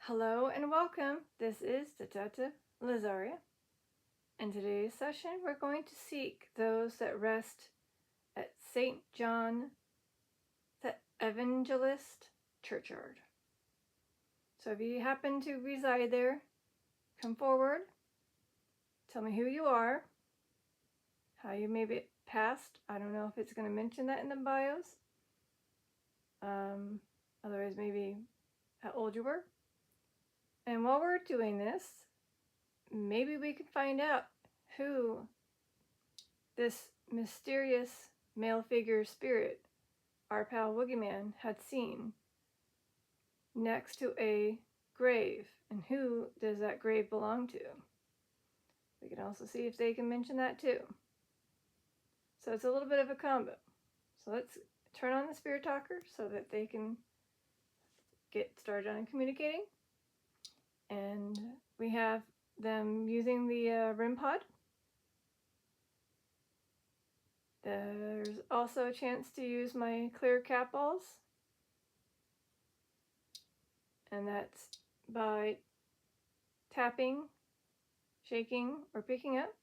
Hello and welcome. This is Detective Lazaria. In today's session, we're going to seek those that rest at St. John the Evangelist churchyard. So if you happen to reside there, come forward. Tell me who you are, how you may be passed. I don't know if it's going to mention that in the bios. Otherwise, maybe how old you were. And while we're doing this, maybe we can find out who this mysterious male figure spirit our pal Woogie Man had seen next to a grave, and who does that grave belong to? We can also see if they can mention that too. So it's a little bit of a combo. So let's turn on the spirit talker so that they can get started on communicating. And we have them using the REM pod. There's also a chance to use my clear cat balls, and that's by tapping, shaking, or picking up.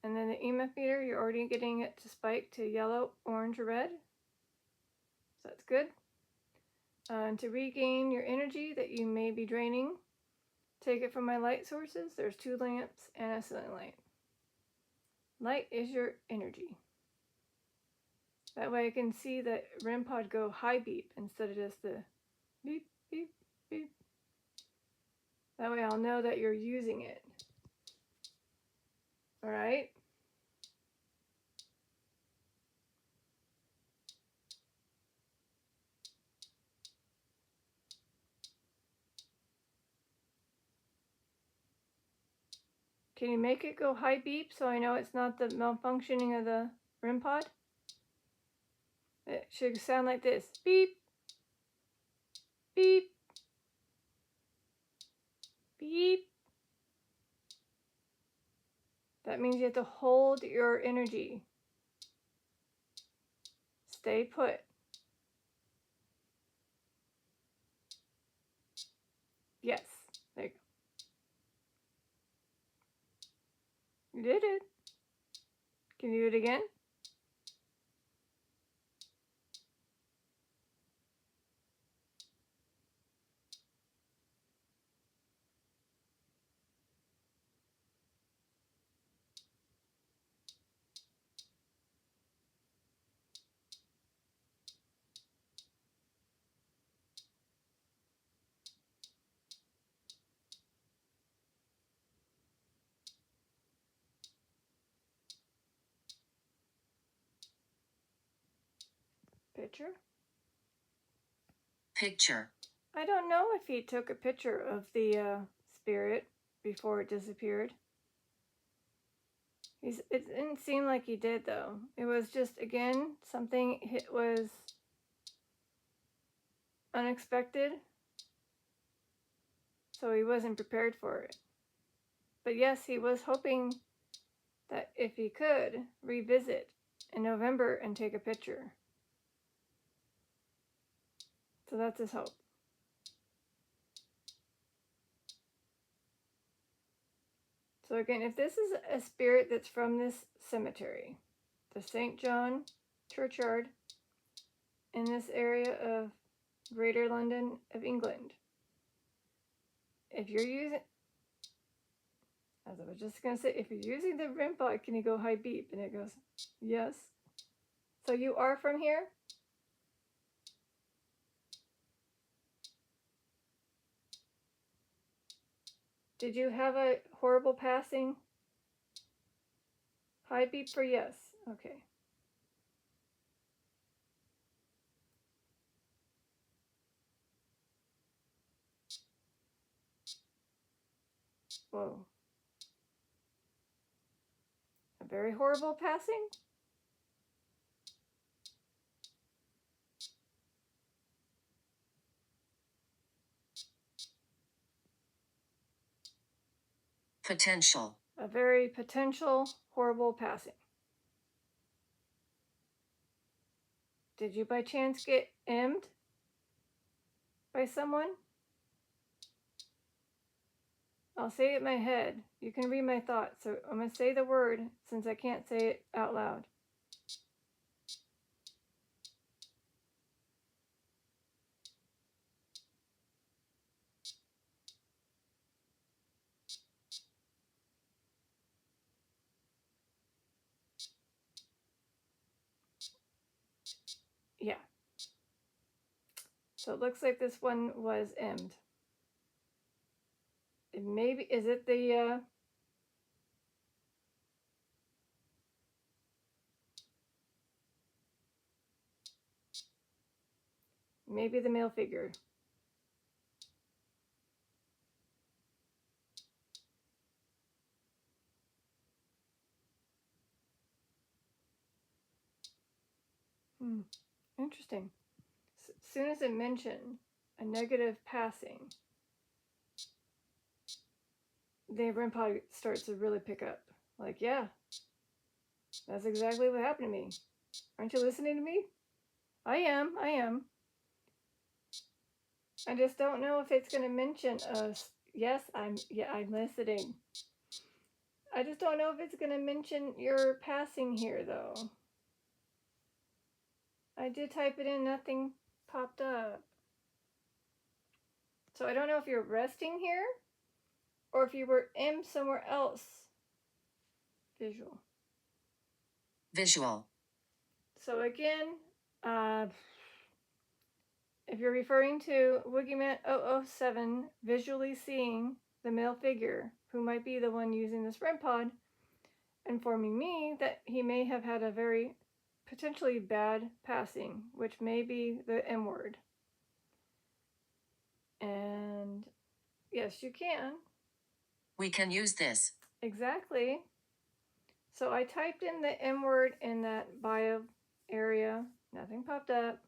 And then the EMF meter, you're already getting it to spike to yellow, orange, or red. So that's good. And to regain your energy that you may be draining, take it from my light sources. There's 2 lamps and a ceiling light. Light is your energy. That way I can see the REM pod go high beep instead of just the beep, beep, beep. That way I'll know that you're using it. All right? Can you make it go high beep so I know it's not the malfunctioning of the REM pod? It should sound like this. Beep. Beep. Beep. That means you have to hold your energy. Stay put. Yes. There you go. You did it. Can you do it again? Picture. Picture. I don't know if he took a picture of the spirit before it disappeared. It didn't seem like he did, though. It was just, again, something was unexpected, so he wasn't prepared for it. But yes, he was hoping that if he could revisit in November and take a picture. So that's his hope. So again, if this is a spirit that's from this cemetery, the St. John churchyard in this area of Greater London of England, if you're using, as I was just going to say, if you're using the REM pod, can you go high beep? And it goes, yes. So you are from here? Did you have a horrible passing? High beep for yes. Okay. Whoa. A very horrible passing? Potential. A very potential horrible passing. Did you by chance get emmed by someone? I'll say it in my head. You can read my thoughts. So I'm going to say the word since I can't say it out loud. Yeah. So it looks like this one was M'd. Maybe, is it the, maybe the male figure. Interesting. As soon as I mention a negative passing, the REM pod starts to really pick up. Like, yeah, that's exactly what happened to me. Aren't you listening to me? I am. I just don't know if it's going to mention us. Yes, I'm listening. I just don't know if it's going to mention your passing here, though. I did type it in, nothing popped up. So I don't know if you're resting here or if you were in somewhere else. Visual. Visual. So again, if you're referring to WoogieMan 007 visually seeing the male figure who might be the one using this REM pod, informing me that he may have had a very potentially bad passing, which may be the M word. And yes, you can. We can use this. Exactly. So I typed in the M word in that bio area. Nothing popped up.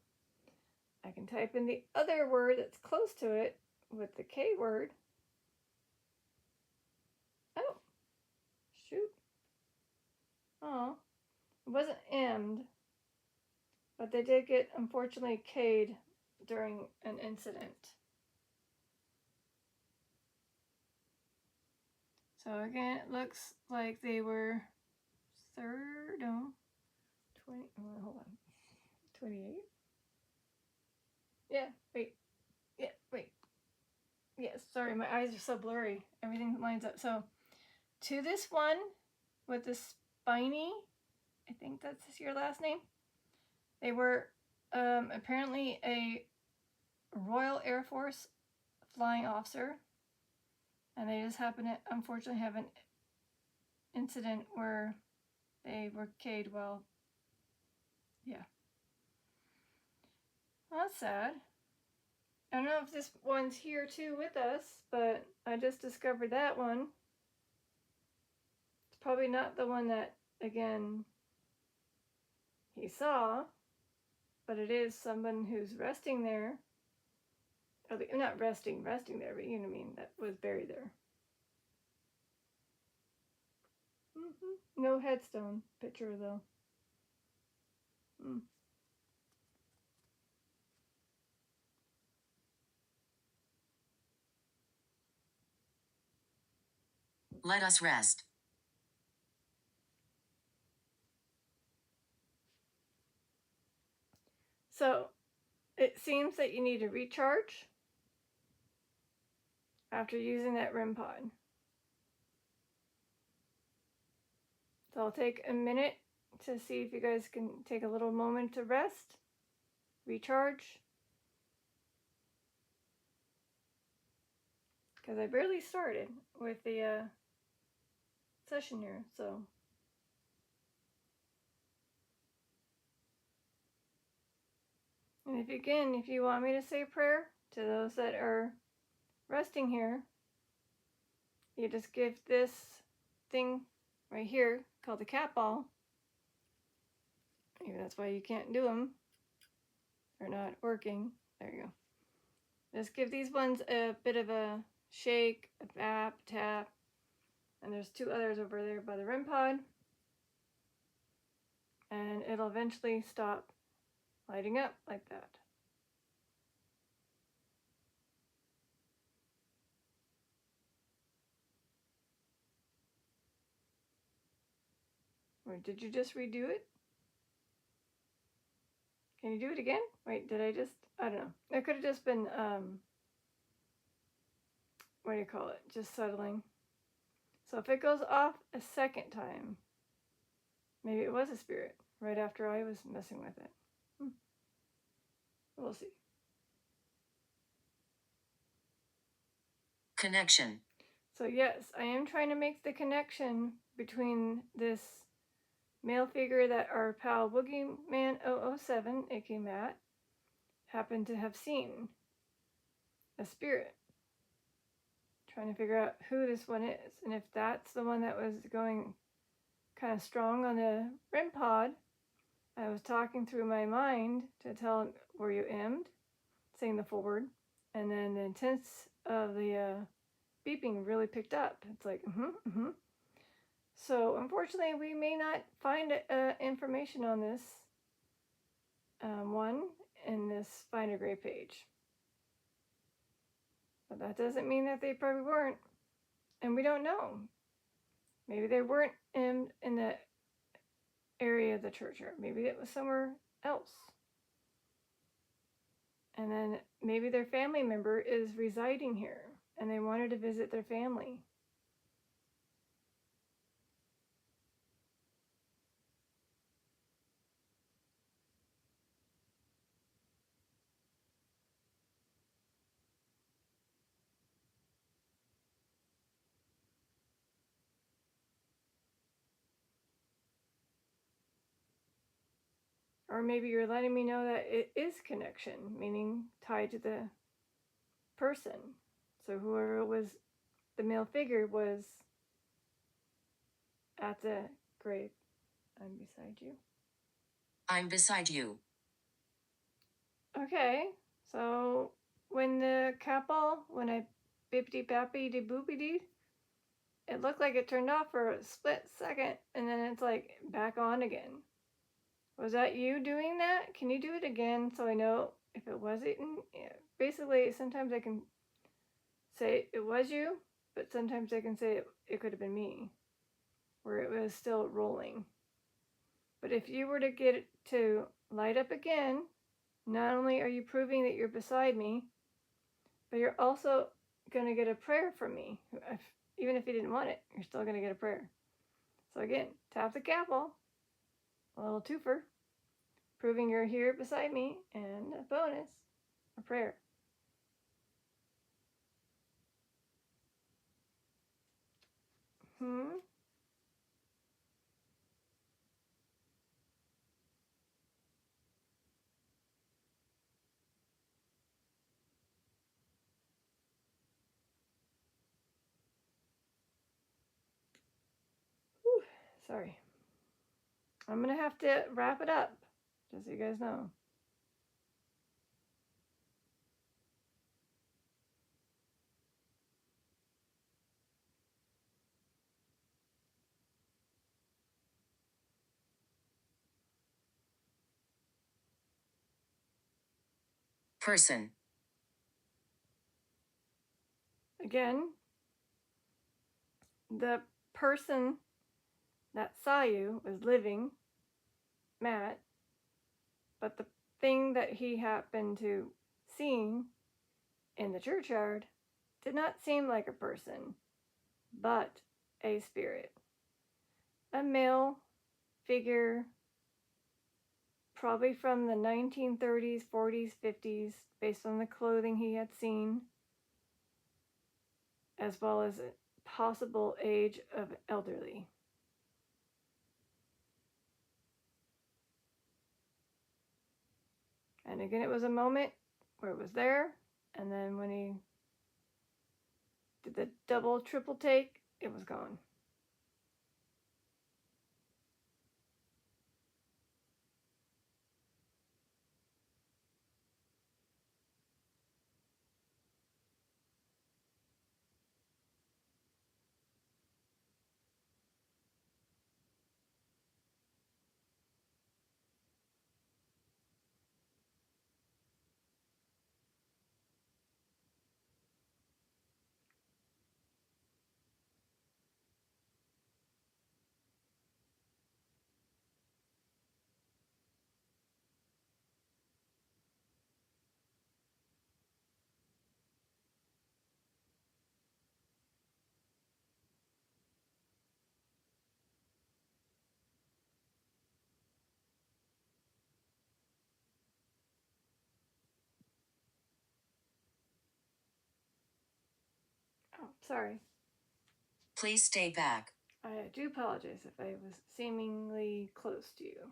I can type in the other word that's close to it with the K word. Oh, shoot. Oh, it wasn't M'd, but they did get, unfortunately, K'd during an incident. So again, it looks like they were 20, hold on, 28? Yeah, wait. Yes, sorry, my eyes are so blurry. Everything lines up. So, to this one with the spiny, I think that's your last name. They were apparently a Royal Air Force flying officer, and they just happened to unfortunately have an incident where they were K'd while, yeah. Well, that's sad. I don't know if this one's here too with us, but I just discovered that one. It's probably not the one that, again, he saw, but it is someone who's resting there. Not resting there, but you know what I mean, that was buried there. No headstone picture, though. Let us rest. So, it seems that you need to recharge after using that REM pod. So I'll take a minute to see if you guys can take a little moment to rest, recharge. Because I barely started with the session here, so. And if you want me to say a prayer to those that are resting here, you just give this thing right here called the cat ball. Maybe that's why you can't do them. They're not working. There you go. Just give these ones a bit of a shake, a bap, tap. And there's two others over there by the REM pod. And it'll eventually stop lighting up like that. Or did you just redo it? Can you do it again? Wait, did I just... I don't know. It could have just been, what do you call it? Just settling. So if it goes off a second time, maybe it was a spirit right after I was messing with it. We'll see. Connection. So yes, I am trying to make the connection between this male figure that our pal Woogie Man 007, aka Matt, happened to have seen. A spirit. Trying to figure out who this one is. And if that's the one that was going kind of strong on the REM pod, I was talking through my mind to tell him, were you emmed? Saying the full word. And then the intense of the beeping really picked up. It's like, So unfortunately, we may not find information on this one in this Find a Gray page. But that doesn't mean that they probably weren't. And we don't know. Maybe they weren't in the area of the churchyard. Maybe it was somewhere else. And then maybe their family member is residing here and they wanted to visit their family. Or maybe you're letting me know that it is connection, meaning tied to the person. So whoever was the male figure was at the grave. I'm beside you. I'm beside you. Okay, so when the couple, when I bippity bappy de boopity, it looked like it turned off for a split second and then it's like back on again. Was that you doing that? Can you do it again so I know if it was it? Basically, sometimes I can say it was you, but sometimes I can say it could have been me, where it was still rolling. But if you were to get it to light up again, not only are you proving that you're beside me, but you're also going to get a prayer from me. Even if you didn't want it, you're still going to get a prayer. So again, tap the gavel, a little twofer, proving you're here beside me, and a bonus, a prayer. Whew, sorry. I'm going to have to wrap it up, just so you guys know. Person. Again, the person that saw you was living, Matt, but the thing that he happened to seeing in the churchyard did not seem like a person, but a spirit. A male figure, probably from the 1930s, 40s, 50s, based on the clothing he had seen, as well as a possible age of elderly. And again, it was a moment where it was there, and then when he did the double, triple take, it was gone. Sorry. Please stay back. I do apologize if I was seemingly close to you.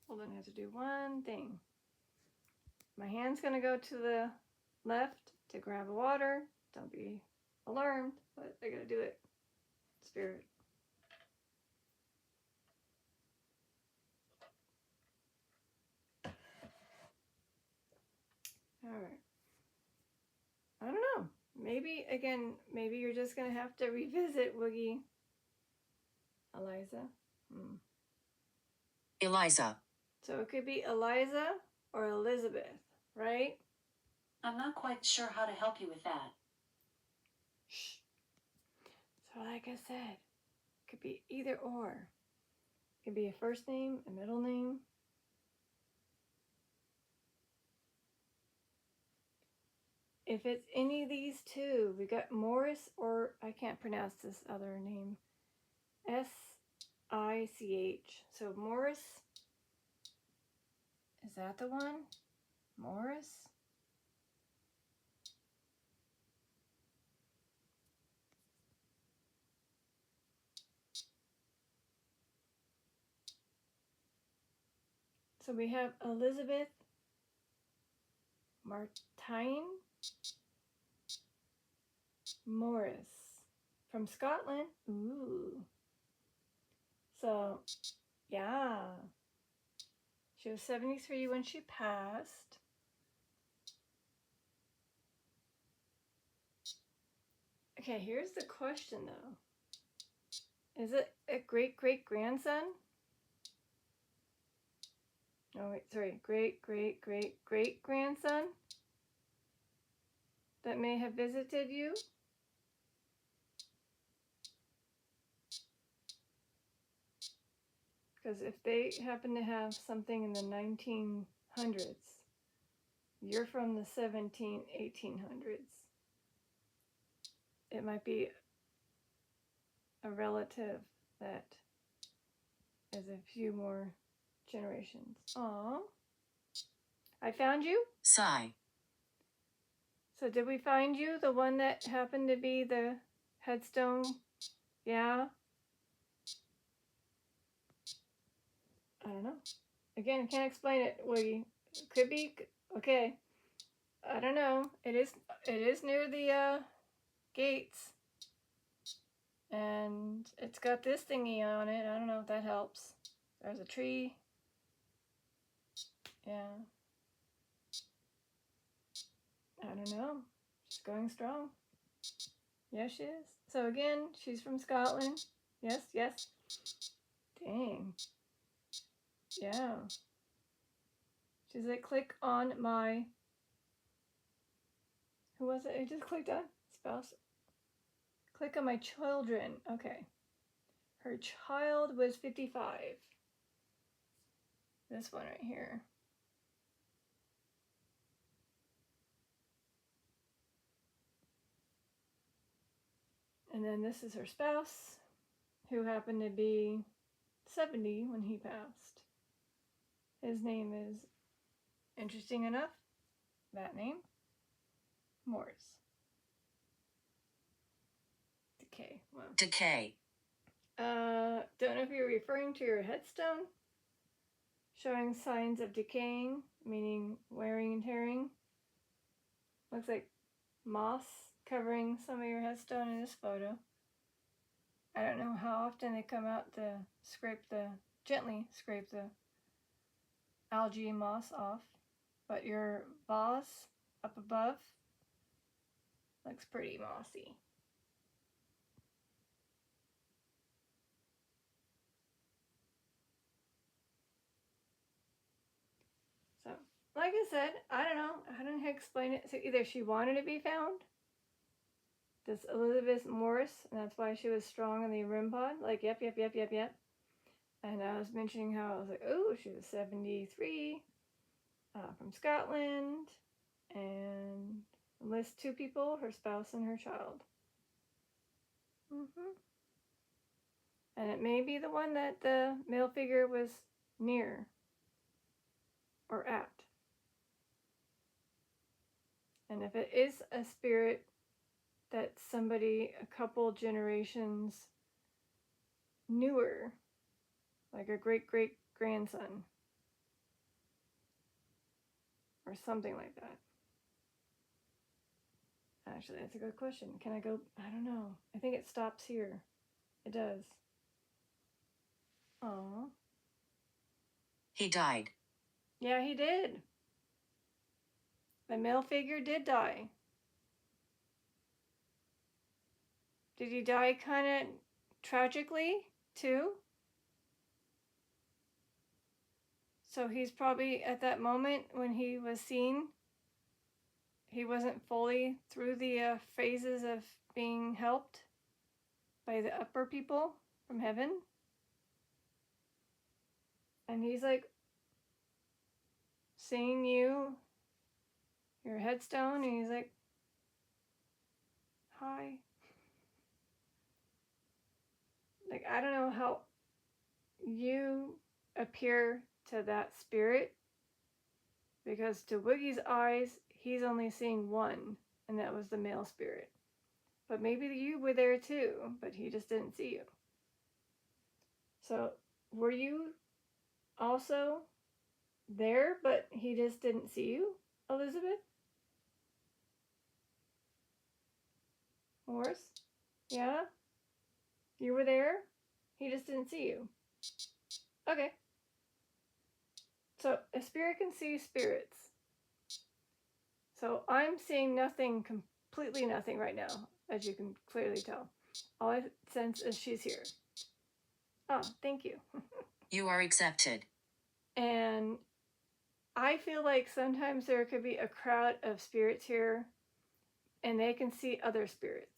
Hold on, I have to do one thing. My hand's gonna go to the left to grab the water. Don't be alarmed, but I gotta do it. Spirit. Alright. I don't know. Maybe, again, maybe you're just gonna have to revisit Woogie. Eliza. Eliza. So it could be Eliza or Elizabeth, right? I'm not quite sure how to help you with that. Shh. So like I said, it could be either or. It could be a first name, a middle name. If it's any of these two, we got Morris, or I can't pronounce this other name. S-I-C-H. So Morris. Is that the one? Morris? So we have Elizabeth Martine Morris from Scotland. Ooh. So, yeah. She was 73 when she passed. Okay, here's the question though. Is it a great-great-grandson? Oh, wait, sorry. Great-great-great-great-grandson that may have visited you? Because if they happen to have something in the 1900s, you're from the 1800s. It might be a relative that is a few more generations. Aw. I found you? Sigh. So did we find you? The one that happened to be the headstone? Yeah? I don't know. Again, I can't explain it. Could be. Okay. I don't know. It is near the gates. And it's got this thingy on it. I don't know if that helps. There's a tree. Yeah. I don't know. She's going strong. Yes, she is. So again, she's from Scotland. Yes, yes. Dang. Yeah. She's like, click on my... Who was it I just clicked on? Spouse. Click on my children. Okay. Her child was 55. This one right here. And then this is her spouse, who happened to be 70 when he passed. His name is, interesting enough, that name, Morris. Decay. Wow. Decay. Don't know if you're referring to your headstone, showing signs of decaying, meaning wearing and tearing. Looks like moss covering some of your headstone in this photo. I don't know how often they come out to gently scrape the algae and moss off, but your vase up above looks pretty mossy. So, like I said, I don't know how to explain it. So either she wanted to be found, this Elizabeth Morris, and that's why she was strong in the REM pod. Like, yep. And I was mentioning how I was like, oh, she was 73, from Scotland, and lists two people, her spouse and her child. Mm-hmm. And it may be the one that the male figure was near or at. And if it is a spirit that's somebody a couple generations newer, like a great grandson or something like that. Actually, that's a good question. Can I go? I don't know. I think it stops here. It does. Oh. He died. Yeah, he did. The male figure did die. Did he die kind of tragically, too? So he's probably at that moment when he was seen, he wasn't fully through the phases of being helped by the upper people from heaven. And he's like seeing you, your headstone, and he's like, hi. Like, I don't know how you appear to that spirit, because to Woogie's eyes, he's only seeing one, and that was the male spirit. But maybe you were there too, but he just didn't see you. So, were you also there, but he just didn't see you, Elizabeth? Morris? Yeah? You were there? He just didn't see you. Okay. So, a spirit can see spirits. So, I'm seeing nothing, completely nothing right now, as you can clearly tell. All I sense is she's here. Oh, thank you. You are accepted. And I feel like sometimes there could be a crowd of spirits here, and they can see other spirits.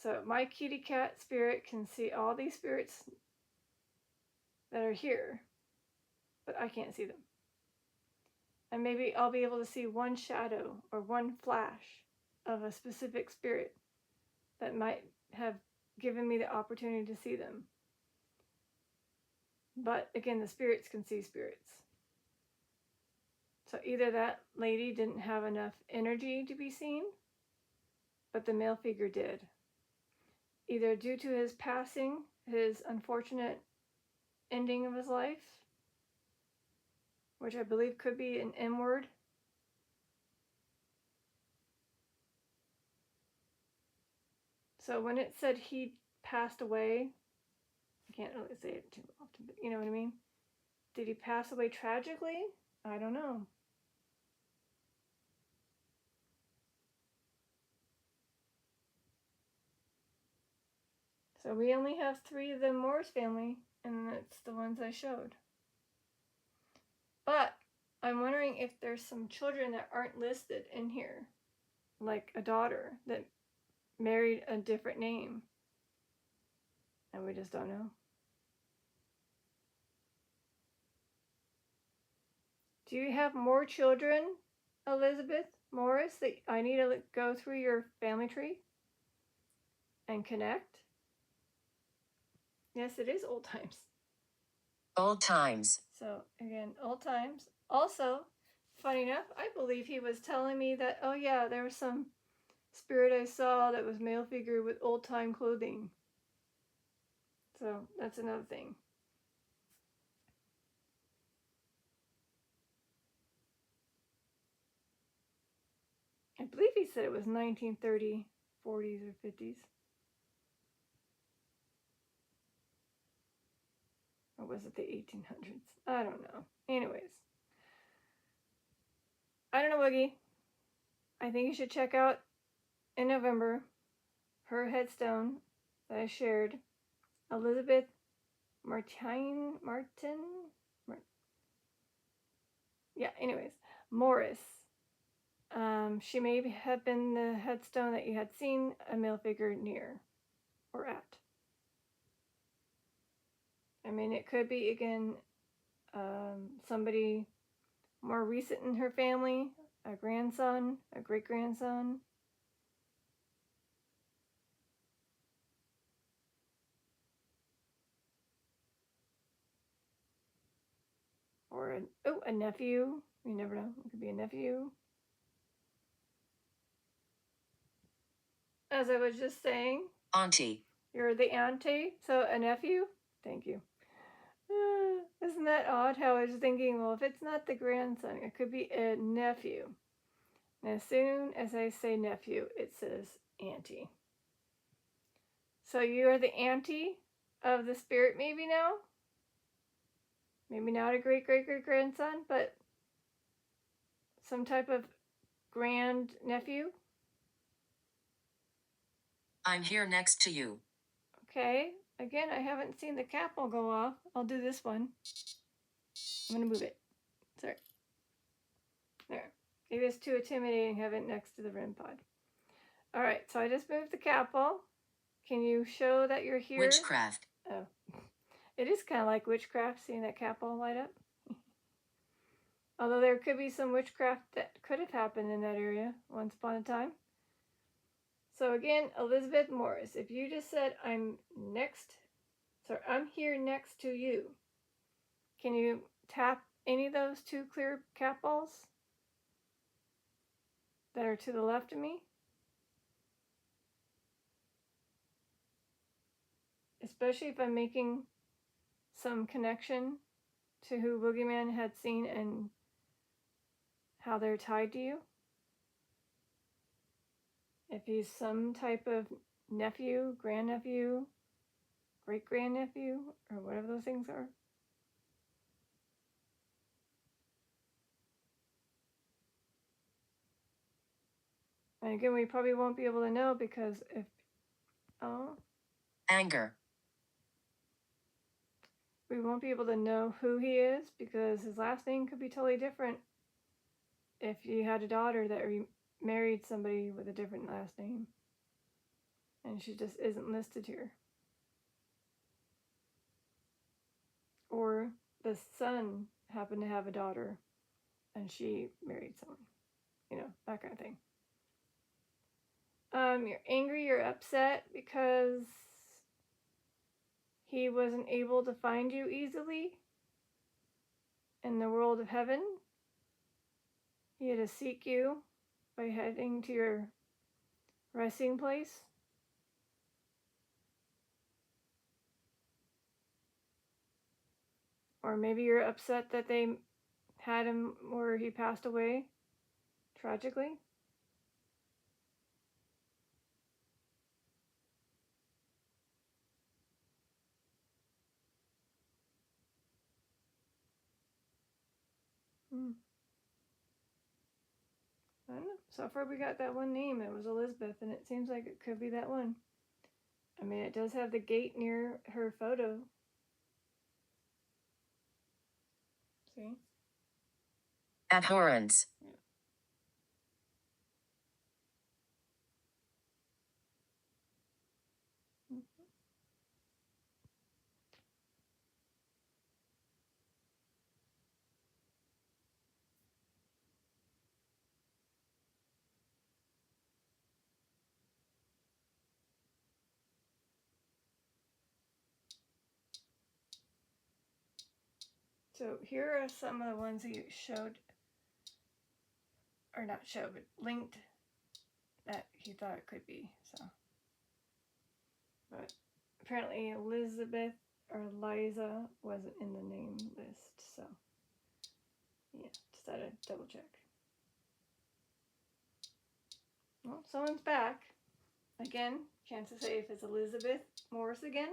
So my kitty cat spirit can see all these spirits that are here, but I can't see them. And maybe I'll be able to see one shadow or one flash of a specific spirit that might have given me the opportunity to see them. But again, the spirits can see spirits. So either that lady didn't have enough energy to be seen, but the male figure did. Either due to his passing, his unfortunate ending of his life, which I believe could be an M word. So when it said he passed away, I can't really say it too often, but you know what I mean? Did he pass away tragically? I don't know. So we only have 3 of the Morris family, and that's the ones I showed. But I'm wondering if there's some children that aren't listed in here, like a daughter that married a different name, and we just don't know. Do you have more children, Elizabeth Morris, that I need to go through your family tree and connect? Yes, it is old times. Old times. So again, old times. Also, funny enough, I believe he was telling me that, oh yeah, there was some spirit I saw that was male figure with old time clothing. So that's another thing. I believe he said it was 1930, 40s or 50s. Or was it the 1800s? I don't know. Anyways. I don't know, Woogie. I think you should check out in November her headstone that I shared. Elizabeth yeah, anyways. Morris. She may have been the headstone that you had seen a male figure near or at. I mean, it could be, again, somebody more recent in her family, a grandson, a great-grandson. a nephew. You never know. It could be a nephew. As I was just saying, Auntie. you're the auntie, so a nephew. Thank you. Isn't that odd how I was thinking, well, if it's not the grandson, it could be a nephew. And as soon as I say nephew, it says auntie. So you are the auntie of the spirit maybe now? Maybe not a great-great-great-grandson, but some type of grand nephew? I'm here next to you. Okay. Again, I haven't seen the capel go off. I'll do this one. I'm going to move it. Sorry. There. Maybe it's too intimidating having it next to the REM pod. All right, so I just moved the capel. Can you show that you're here? Witchcraft. Oh. It is kind of like witchcraft, seeing that capel light up. Although there could be some witchcraft that could have happened in that area once upon a time. So again, Elizabeth Morris, if you just said I'm here next to you, can you tap any of those two clear capels that are to the left of me? Especially if I'm making some connection to who Boogeyman had seen and how they're tied to you. If he's some type of nephew, grandnephew, great-grandnephew, or whatever those things are. And again, we probably won't be able to know because if... Oh. Anger. We won't be able to know who he is because his last name could be totally different if you had a daughter that married somebody with a different last name. And she just isn't listed here. Or the son happened to have a daughter and she married someone. You know, that kind of thing. You're angry, you're upset because he wasn't able to find you easily in the world of heaven. He had to seek you by heading to your resting place. Or maybe you're upset that they had him where he passed away tragically. I don't know. So far we got that one name. It was Elizabeth, and it seems like it could be that one. I mean, it does have the gate near her photo. See? Abhorrence. Yeah. So here are some of the ones that you showed, or not showed, but linked that he thought it could be. So, but apparently Elizabeth or Liza wasn't in the name list. So, yeah, just had to double check. Well, someone's back. Again, chances say if it's Elizabeth Morris again.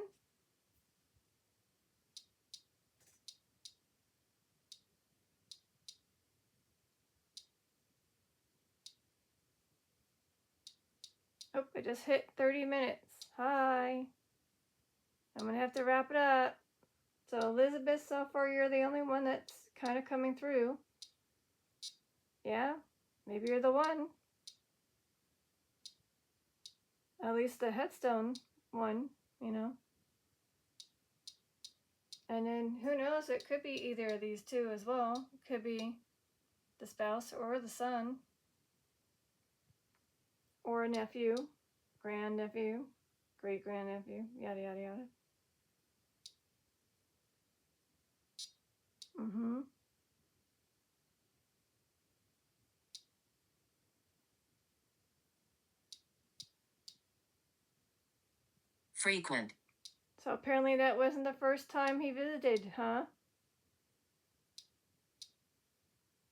Oh, I just hit 30 minutes. Hi. I'm going to have to wrap it up. So Elizabeth, so far you're the only one that's kind of coming through. Yeah, maybe you're the one. At least the headstone one, you know. And then who knows, it could be either of these two as well. It could be the spouse or the son. Or a nephew, grandnephew, great-grandnephew, yada, yada, yada. Frequent. So apparently that wasn't the first time he visited, huh?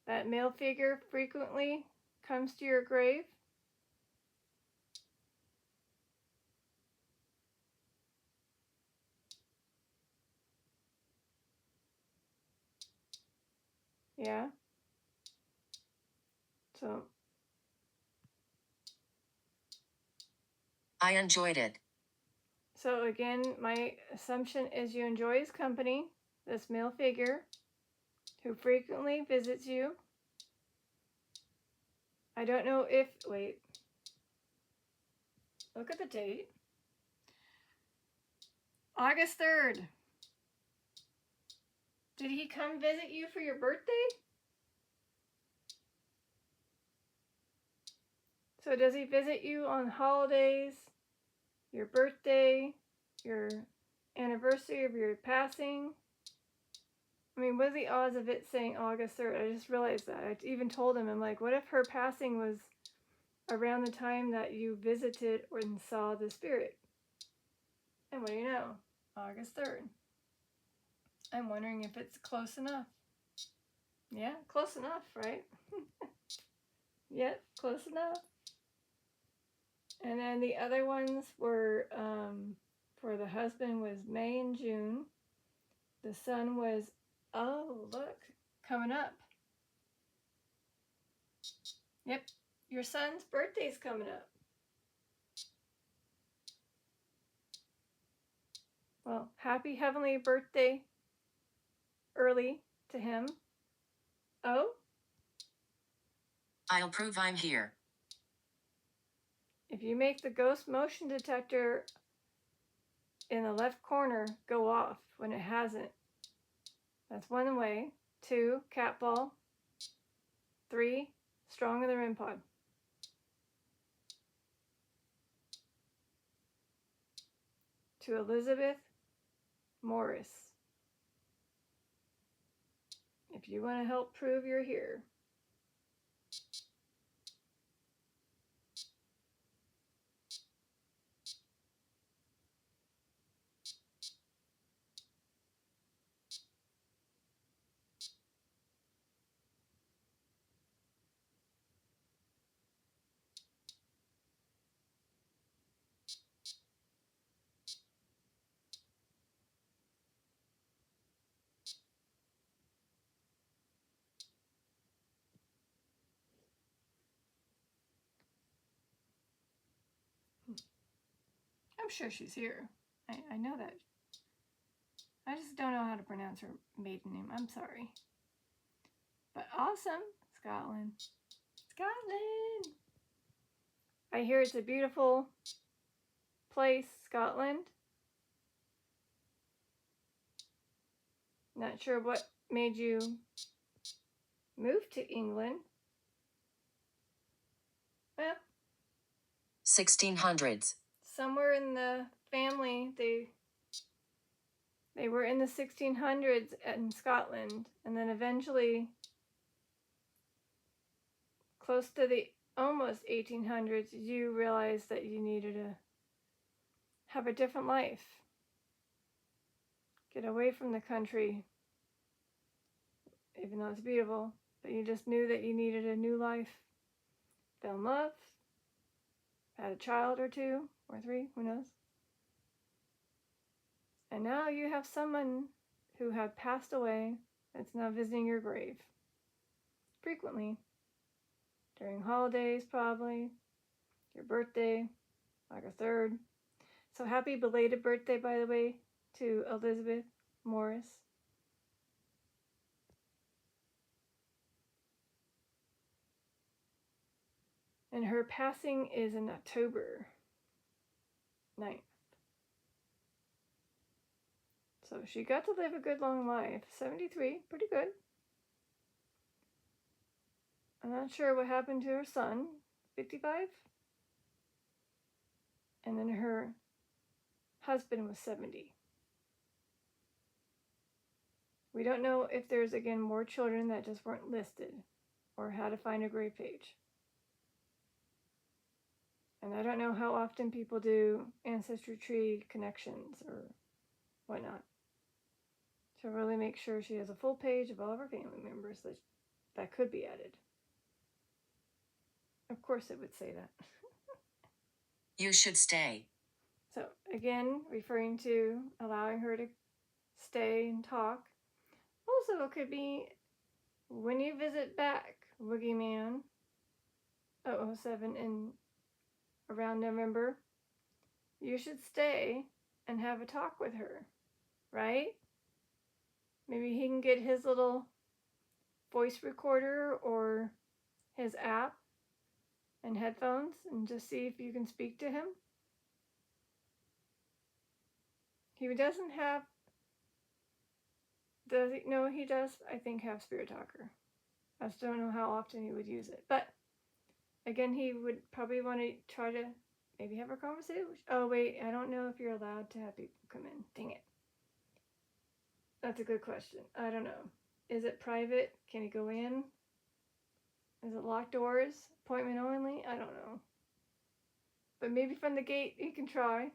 That male figure frequently comes to your grave? Yeah. So I enjoyed it. So again, my assumption is you enjoy his company, this male figure who frequently visits you. I don't know if, wait, look at the date. August 3rd. Did he come visit you for your birthday? So does he visit you on holidays, your birthday, your anniversary of your passing? I mean, what are the odds of it saying August 3rd? I just realized that. I even told him, I'm like, what if her passing was around the time that you visited and saw the spirit? And what do you know? August 3rd. I'm wondering if it's close enough. Yeah, close enough, right? Yep, close enough. And then the other ones were, for the husband was May and June. The son was, oh, look, coming up. Yep, your son's birthday's coming up. Well, happy heavenly birthday early to him. Oh, I'll prove I'm here. if you make the ghost motion detector in the left corner go off when it hasn't, that's one way. 2, cat ball. 3, strong in the REM pod. To Elizabeth Morris. If you want to help prove you're here. I'm sure she's here. I know that. I just don't know how to pronounce her maiden name. I'm sorry. But awesome. Scotland. Scotland! I hear it's a beautiful place, Scotland. Not sure what made you move to England. Well, 1600s. somewhere in the family, they were in the 1600s in Scotland, and then eventually, close to the almost 1800s, you realized that you needed to have a different life. Get away from the country, even though it's beautiful, but you just knew that you needed a new life. Fell in love, had a child or 2 or 3, who knows? And now you have someone who had passed away that's now visiting your grave. Frequently. During holidays, probably. Your birthday, August 3rd. So happy belated birthday, by the way, to Elizabeth Morris. And her passing is in October 9th. So she got to live a good long life. 73, pretty good. I'm not sure what happened to her son, 55. And then her husband was 70. We don't know if there's, again, more children that just weren't listed or how to find a grave page. And I don't know how often people do ancestry tree connections or whatnot. To really make sure she has a full page of all of her family members that could be added. Of course it would say that. You should stay. So again, referring to allowing her to stay and talk. Also, it could be when you visit back, Woogie Man 007 in around November, you should stay and have a talk with her, right? Maybe he can get his little voice recorder or his app and headphones and just see if you can speak to him. He doesn't have, does he? No, he does, I think, have Spirit Talker. I just don't know how often he would use it. But again, he would probably want to try to maybe have a conversation. Oh, wait, I don't know if you're allowed to have people come in. Dang it. That's a good question. I don't know. Is it private? Can he go in? Is it locked doors? Appointment only? I don't know. But maybe from the gate he can try.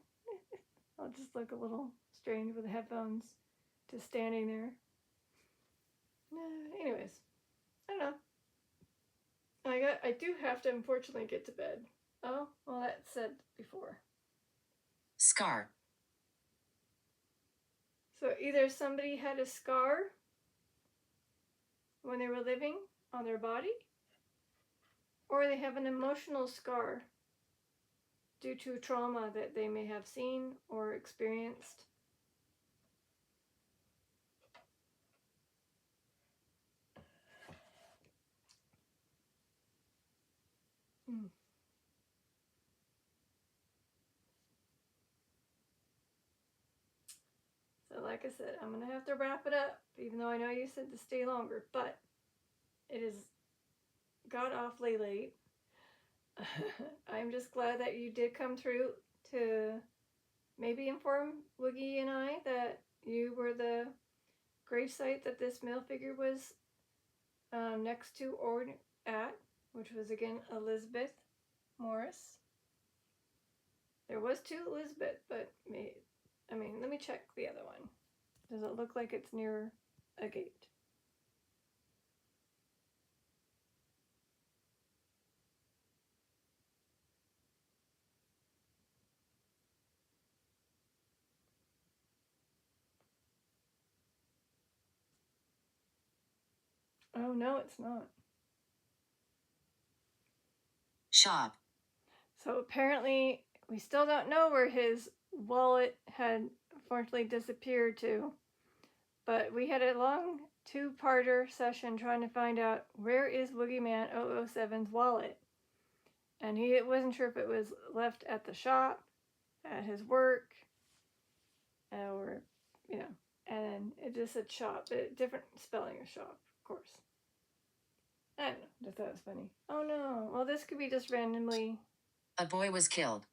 I'll just look a little strange with the headphones, just standing there. Anyways, I don't know. I do have to unfortunately get to bed. Oh, well, that's said before. Scar. So either somebody had a scar when they were living on their body, or they have an emotional scar due to trauma that they may have seen or experienced. So like I said, I'm going to have to wrap it up, even though I know you said to stay longer, but it is got awfully late. I'm just glad that you did come through to maybe inform Woogie and I that you were the gravesite that this male figure was next to or at, which was again Elizabeth Morris. There was two Elizabeth, but let me check the other one. Does it look like it's near a gate? Oh, no, it's not. Shop. So apparently, we still don't know where his wallet had unfortunately disappeared to. But we had a long two-parter session trying to find out where is Woogie Man 007's wallet. And he wasn't sure if it was left at the shop, at his work, or, and it just said shop, different spelling of shop, of course. I don't know, just thought it was funny. Oh no, well this could be just randomly. A boy was killed.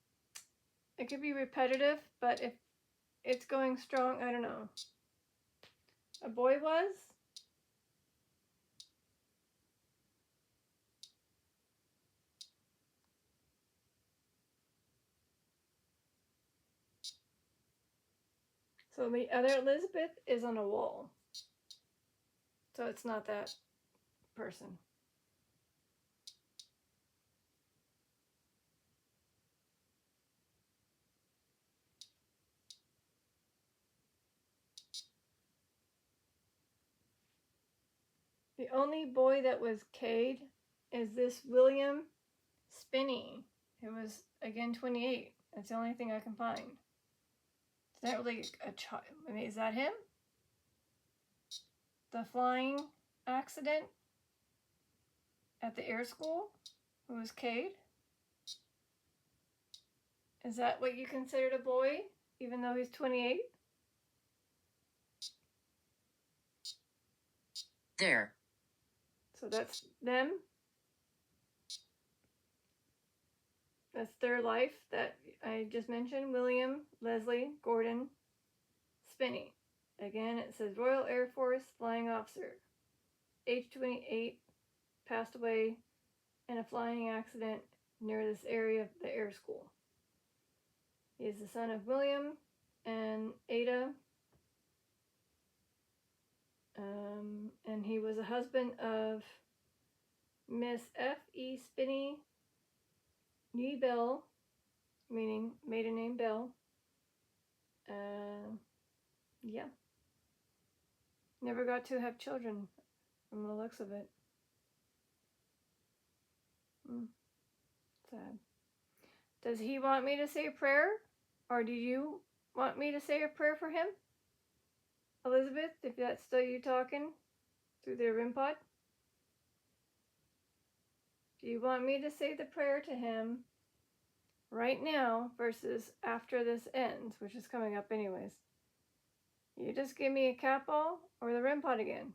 It could be repetitive, but if it's going strong, I don't know. A boy was? So the other Elizabeth is on a wall. So it's not that person. The only boy that was Cade is this William Spinney, who was, again, 28. That's the only thing I can find. It's not really a child. Is that him? The flying accident at the air school? Who was Cade? Is that what you considered a boy, even though he's 28? There. So that's them. That's their life that I just mentioned. William, Leslie, Gordon, Spinney. Again, it says Royal Air Force flying officer. Age 28, passed away in a flying accident near this area of the air school. He is the son of William and Ada, and he was a husband of Miss F.E. Spinney Nee Bell, meaning maiden name Bell. Yeah. Never got to have children from the looks of it. Sad. Does he want me to say a prayer? Or do you want me to say a prayer for him? Elizabeth, if that's still you talking through the REM pod? Do you want me to say the prayer to him right now versus after this ends, which is coming up anyways? You just give me a cat ball or the REM pod again.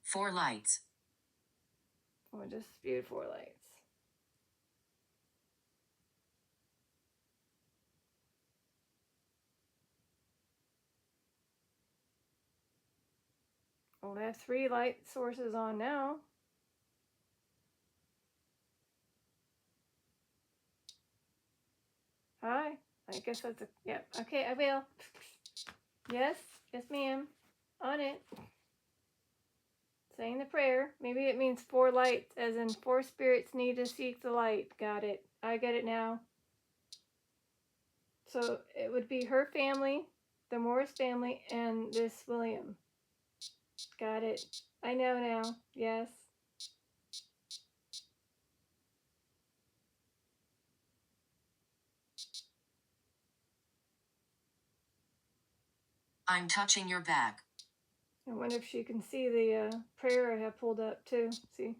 4 lights. Or just spewed 4 lights. Well, I have 3 light sources on now. Hi. I guess that's a, yep. Okay, I will. Yes, ma'am. On it. Saying the prayer. Maybe it means 4 lights, as in 4 spirits need to seek the light. Got it. I get it now. So it would be her family, the Morris family, and this William. Got it. I know now. Yes. I'm touching your back. I wonder if she can see the prayer I have pulled up too. See?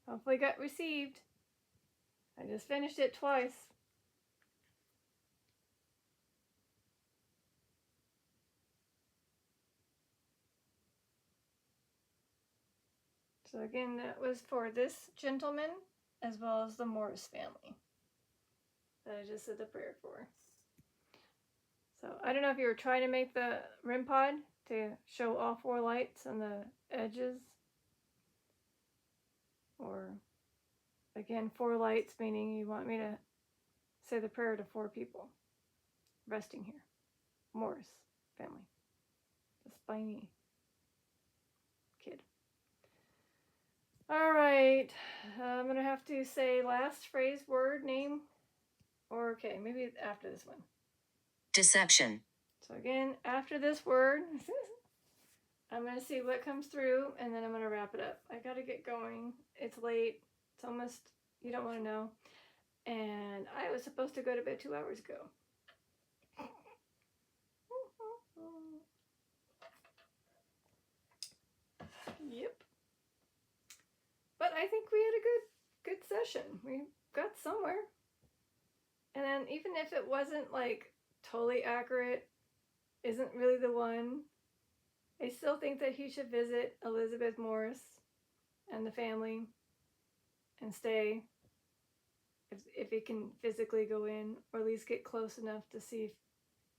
Hopefully got received. I just finished it twice. So again, that was for this gentleman as well as the Morris family that I just said the prayer for. So I don't know if you were trying to make the REM pod to show all 4 lights on the edges, or again 4 lights, meaning you want me to say the prayer to 4 people resting here. Morris family, the spiny kid. All right, I'm gonna have to say last phrase, word, name, or okay, maybe after this one. Deception. So again, after this word, I'm going to see what comes through, and then I'm going to wrap it up. I got to get going. It's late. It's almost, you don't want to know. And I was supposed to go to bed 2 hours ago. Yep. But I think we had a good session. We got somewhere. And then even if it wasn't like totally accurate, isn't really the one, I still think that he should visit Elizabeth Morris and the family and stay if he can physically go in, or at least get close enough to see if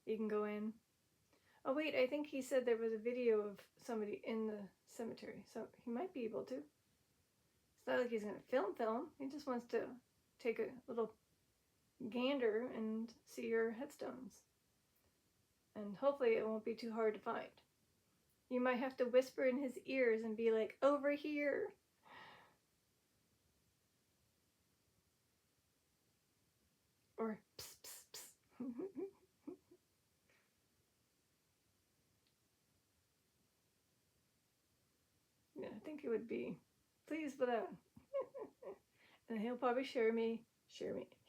he can go in. Oh wait, I think he said there was a video of somebody in the cemetery, so he might be able to. It's not like he's going to film. He just wants to take a little gander and see your headstones. And hopefully it won't be too hard to find. You might have to whisper in his ears and be like, over here. Or psst, psst, psst. Yeah, I think he would be pleased with that. And he'll probably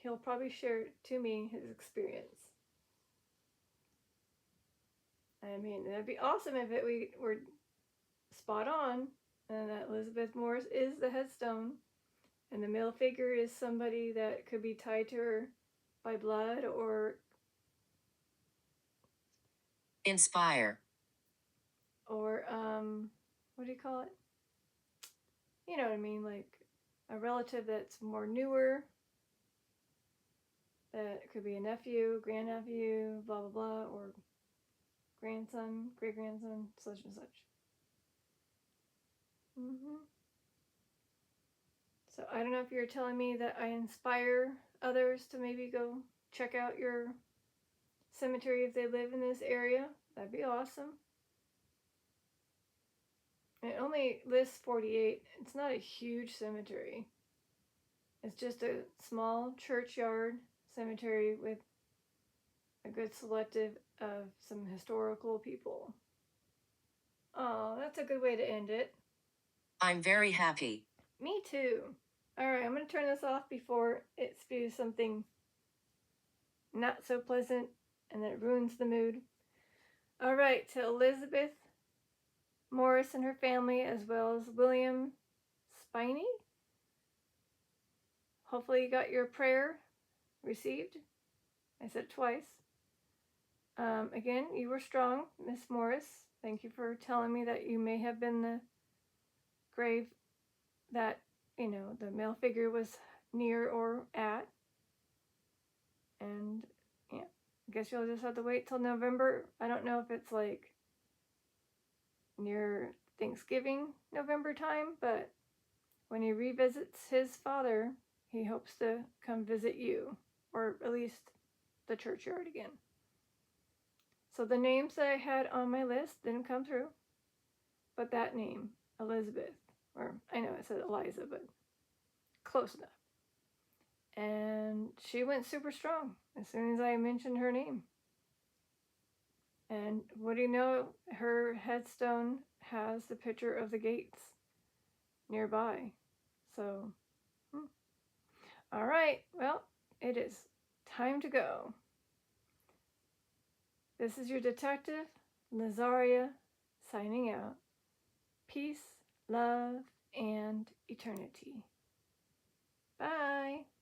he'll probably share to me his experience. I mean, that'd be awesome if we were spot on, and that Elizabeth Morris is the headstone, and the male figure is somebody that could be tied to her by blood or Inspire. or what do you call it? You know what I mean, like a relative that's more newer. That could be a nephew, grandnephew, blah blah blah, or grandson, great grandson, such and such. So I don't know if you're telling me that I inspire others to maybe go check out your cemetery if they live in this area. That'd be awesome. It only lists 48. It's not a huge cemetery. It's just a small churchyard cemetery with a good selective of some historical people. Oh, that's a good way to end it. I'm very happy. Me too. Alright, I'm going to turn this off before it spews something not so pleasant and that ruins the mood. Alright, to Elizabeth Morris and her family, as well as William Spiney. Hopefully you got your prayer received. I said it twice. Again, you were strong, Miss Morris. Thank you for telling me that you may have been the grave that, the male figure was near or at. And, yeah, I guess you'll just have to wait till November. I don't know if it's like near Thanksgiving, November time, but when he revisits his father, he hopes to come visit you, or at least the churchyard again. So the names that I had on my list didn't come through, but that name, Elizabeth, or I know it said Eliza, but close enough. And she went super strong as soon as I mentioned her name. And what do you know? Her headstone has the picture of the gates nearby. So, all right. Well, it is time to go. This is your detective, Lazaria, signing out. Peace, love, and eternity.